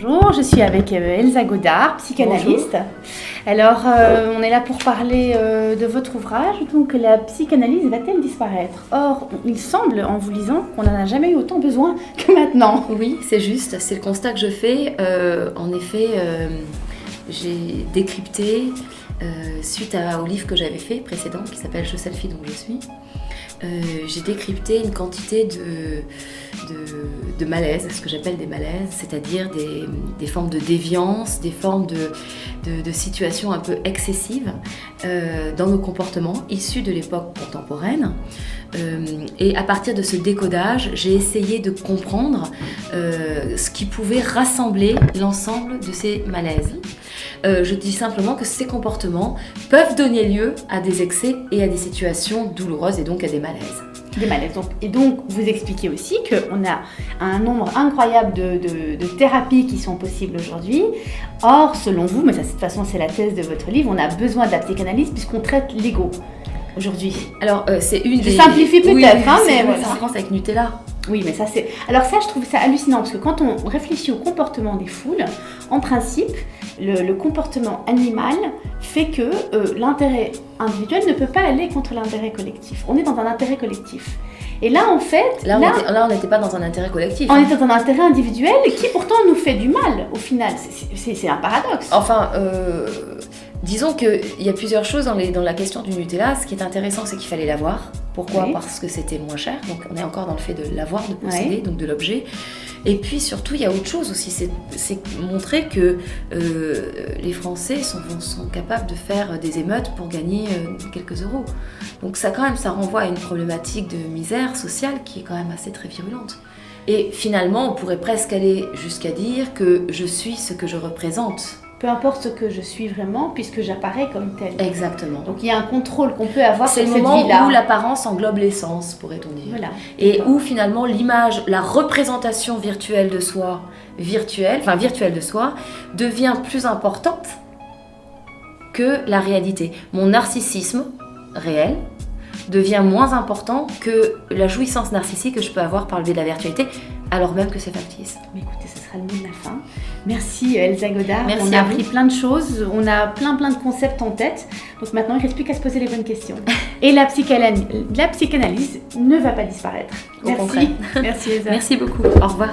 Bonjour, je suis avec Elsa Godard, psychanalyste. Bonjour. Alors, on est là pour parler de votre ouvrage. Donc, la psychanalyse va-t-elle disparaître? Or, il semble, en vous lisant, qu'on n'en a jamais eu autant besoin que maintenant. Oui, c'est juste, c'est le constat que je fais. En effet, j'ai décrypté, suite au livre que j'avais fait précédent, qui s'appelle Je sais le fille dont je suis, j'ai décrypté une quantité de malaises, ce que j'appelle des malaises, c'est-à-dire des formes de déviance, des formes de situations un peu excessives dans nos comportements issus de l'époque contemporaine. Et à partir de ce décodage, j'ai essayé de comprendre ce qui pouvait rassembler l'ensemble de ces malaises. Je dis simplement que ces comportements peuvent donner lieu à des excès et à des situations douloureuses et donc à des malaises. Des malaises. Et donc, vous expliquez aussi qu'on a un nombre incroyable de thérapies qui sont possibles aujourd'hui. Or, selon vous, mais ça, de toute façon c'est la thèse de votre livre, on a besoin de la psychanalyse puisqu'on traite l'ego aujourd'hui. Alors, c'est une Je simplifie peut-être, oui, mais voilà. Ça commence avec Nutella. Oui, mais ça c'est... Alors ça, je trouve ça hallucinant, parce que quand on réfléchit au comportement des foules, en principe, le comportement animal fait que l'intérêt individuel ne peut pas aller contre l'intérêt collectif. On est dans un intérêt collectif. Et là, en fait... Là, on n'était pas dans un intérêt collectif. On était dans un intérêt individuel qui pourtant nous fait du mal, au final. C'est un paradoxe. Enfin... Disons qu'il y a plusieurs choses dans la question du Nutella. Ce qui est intéressant, c'est qu'il fallait l'avoir. Pourquoi ? Oui. Parce que c'était moins cher. Donc on est encore dans le fait de l'avoir, de posséder, Oui. donc de l'objet. Et puis surtout, il y a autre chose aussi. C'est montrer que les Français sont capables de faire des émeutes pour gagner quelques euros. Donc ça, quand même, ça renvoie à une problématique de misère sociale qui est quand même assez très virulente. Et finalement, on pourrait presque aller jusqu'à dire que je suis ce que je représente. Peu importe ce que je suis vraiment, puisque j'apparais comme tel. Exactement. Donc il y a un contrôle qu'on peut avoir sur C'est cette le moment vie-là. où l'apparence englobe l'essence, pourrait-on dire. Voilà. Et où finalement l'image, la représentation virtuelle de soi, virtuelle de soi, devient plus importante que la réalité. Mon narcissisme réel devient moins important que la jouissance narcissique que je peux avoir par le biais de la virtualité, alors même que c'est factice. Mais écoutez, ce sera le mot de la fin. Merci Elsa Godard. Merci on a à appris vous. plein de choses, on a plein de concepts en tête. Donc maintenant, il ne reste plus qu'à se poser les bonnes questions. Et la psychanalyse ne va pas disparaître. Au Merci. contraire. Merci Elsa. Merci beaucoup. Au revoir.